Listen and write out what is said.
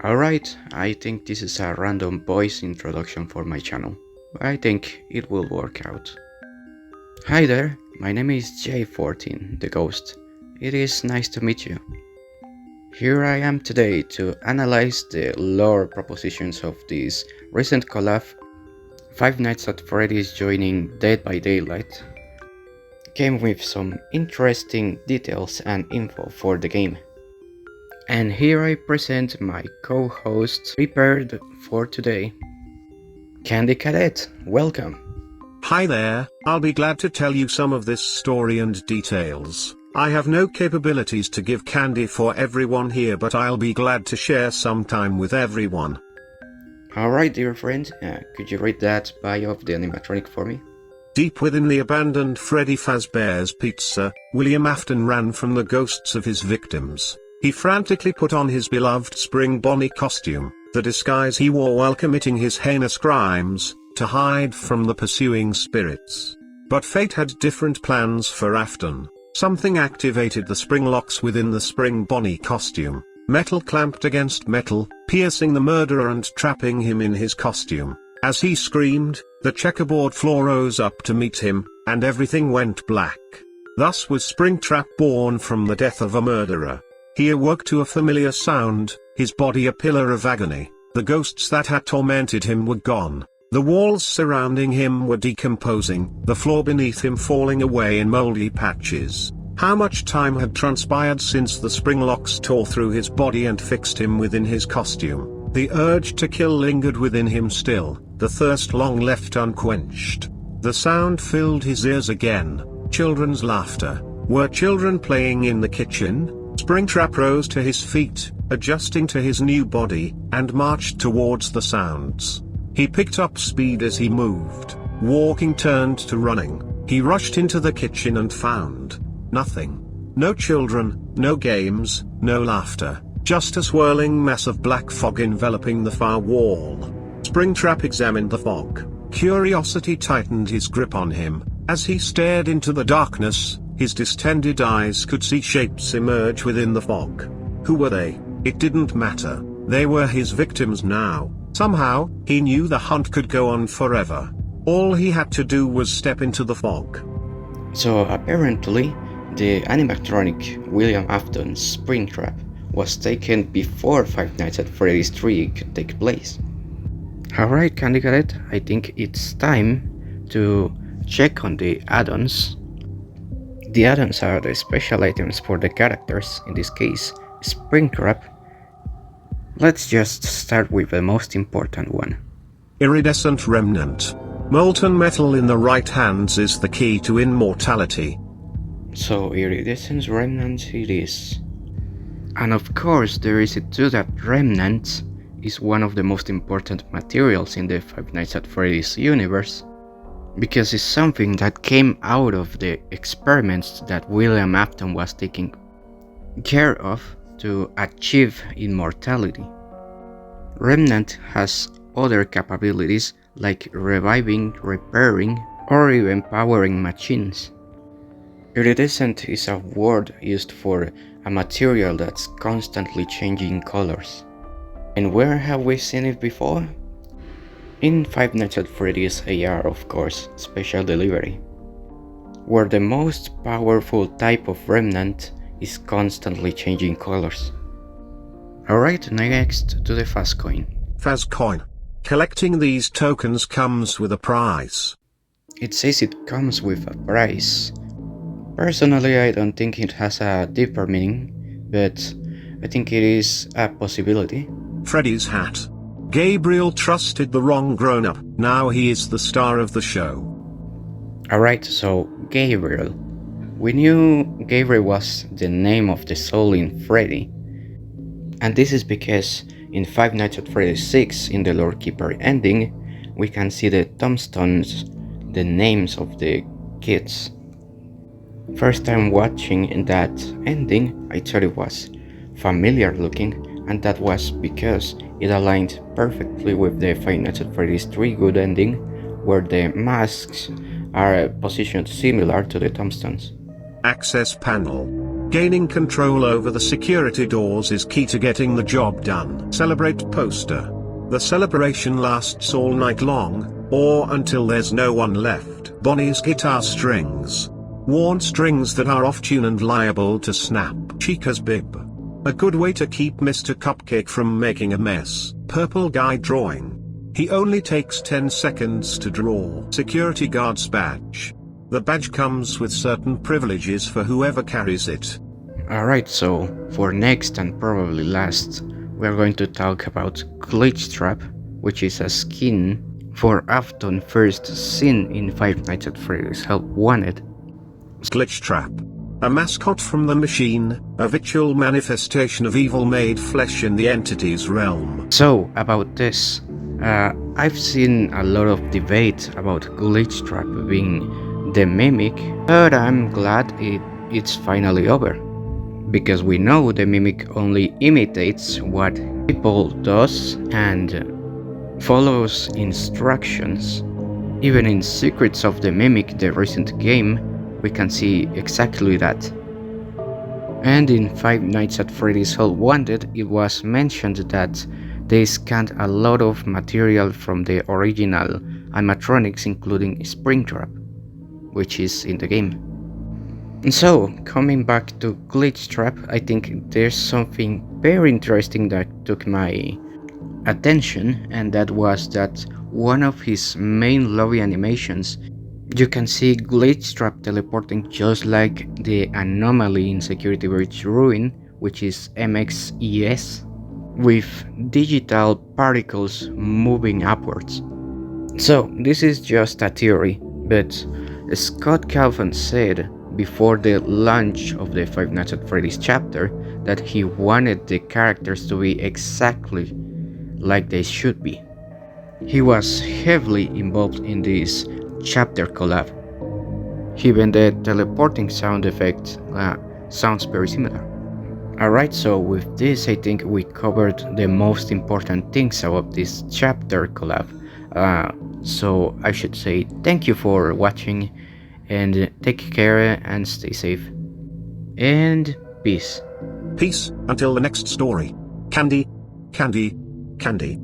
Alright, I think this is a random voice introduction for my channel. I think it will work out. Hi there, my name is J14, the ghost. It is nice to meet you. Here I am today to analyze the lore propositions of this recent collab, Five Nights at Freddy's joining Dead by Daylight. Came with some interesting details and info for the game. And here I present my co-host prepared for today. Candy Cadet, welcome. Hi there, I'll be glad to tell you some of this story and details. I have no capabilities to give candy for everyone here, but I'll be glad to share some time with everyone. Alright dear friend, could you read that bio of the animatronic for me? Deep within the abandoned Freddy Fazbear's Pizza, Wiliiam Afton ran from the ghosts of his victims. He frantically put on his beloved Spring Bonnie costume, the disguise he wore while committing his heinous crimes, to hide from the pursuing spirits. But fate had different plans for Afton. Something activated the spring locks within the Spring Bonnie costume. Metal clamped against metal, piercing the murderer and trapping him in his costume. As he screamed, the checkerboard floor rose up to meet him, and everything went black. Thus was Springtrap born from the death of a murderer. He awoke to a familiar sound, his body a pillar of agony. The ghosts that had tormented him were gone. The walls surrounding him were decomposing, the floor beneath him falling away in moldy patches. How much time had transpired since the spring locks tore through his body and fixed him within his costume? The urge to kill lingered within him still, the thirst long left unquenched. The sound filled his ears again, children's laughter. Were children playing in the kitchen? Springtrap rose to his feet, adjusting to his new body, and marched towards the sounds. He picked up speed as he moved. Walking turned to running. He rushed into the kitchen and found nothing. No children, no games, no laughter, just a swirling mass of black fog enveloping the far wall. Springtrap examined the fog. Curiosity tightened his grip on him. As he stared into the darkness, his distended eyes could see shapes emerge within the fog. Who were they? It didn't matter. They were his victims now. Somehow, he knew the hunt could go on forever. All he had to do was step into the fog. So apparently, the animatronic Wiliiam Afton's Springtrap was taken before Five Nights at Freddy's 3 could take place. Alright Candy Cadet, I think it's time to check on the addons. The addons are the special items for the characters, in this case, Springtrap. Let's just start with the most important one. Iridescent Remnant. Molten metal in the right hands is the key to immortality. So iridescent remnant it is. And of course there is it too that remnant is one of the most important materials in the Five Nights at Freddy's universe. Because it's something that came out of the experiments that Wiliiam Afton was taking care of to achieve immortality. Remnant has other capabilities like reviving, repairing, or even powering machines. Iridescent is a word used for a material that's constantly changing colors. And where have we seen it before? In Five Nights at Freddy's AR, of course, Special Delivery, where the most powerful type of remnant is constantly changing colors. Alright, next to the Fazcoin. Fazcoin. Collecting these tokens comes with a prize. It says it comes with a price. Personally, I don't think it has a deeper meaning, but I think it is a possibility. Freddy's hat. Gabriel trusted the wrong grown-up, now he is the star of the show. Alright, so Gabriel. We knew Gabriel was the name of the soul in Freddy. And this is because in Five Nights at Freddy's 6, in the Lore Keeper ending, we can see the tombstones, the names of the kids. First time watching that ending, I thought it was familiar looking, and that was because it aligned perfectly with the Five Nights at Freddy's 3 good ending, where the masks are positioned similar to the tombstones. Access panel. Gaining control over the security doors is key to getting the job done. Celebrate poster. The celebration lasts all night long, or until there's no one left. Bonnie's guitar strings. Worn strings that are off tune and liable to snap. Chica's bib. A good way to keep Mr. Cupcake from making a mess. Purple guy drawing. He only takes 10 seconds to draw. Security guard's badge. The badge comes with certain privileges for whoever carries it. Alright, so for next and probably last, we are going to talk about Glichtrap, which is a skin for Afton first seen in Five Nights at Freddy's Help Wanted. Glichtrap. A mascot from the machine, a virtual manifestation of evil made flesh in the entity's realm. So, about this, I've seen a lot of debate about Glichtrap being the mimic, but I'm glad it's finally over. Because we know the mimic only imitates what people does and follows instructions. Even in Secrets of the Mimic, the recent game, we can see exactly that. And in Five Nights at Freddy's Help Wanted, it was mentioned that they scanned a lot of material from the original animatronics, including Springtrap, which is in the game. And so, coming back to Glichtrap, I think there's something very interesting that took my attention, and that was that one of his main lobby animations, you can see Glichtrap teleporting just like the anomaly in Security Breach Ruin, which is MXES, with digital particles moving upwards. So, this is just a theory, but Scott Calvin said before the launch of the Five Nights at Freddy's chapter that he wanted the characters to be exactly like they should be. He was heavily involved in this chapter collab. Even the teleporting sound effect sounds very similar. Alright, so with this I think we covered the most important things about this chapter collab. So I should say thank you for watching, and take care and stay safe. And peace. Peace, until the next story. Candy, candy, candy.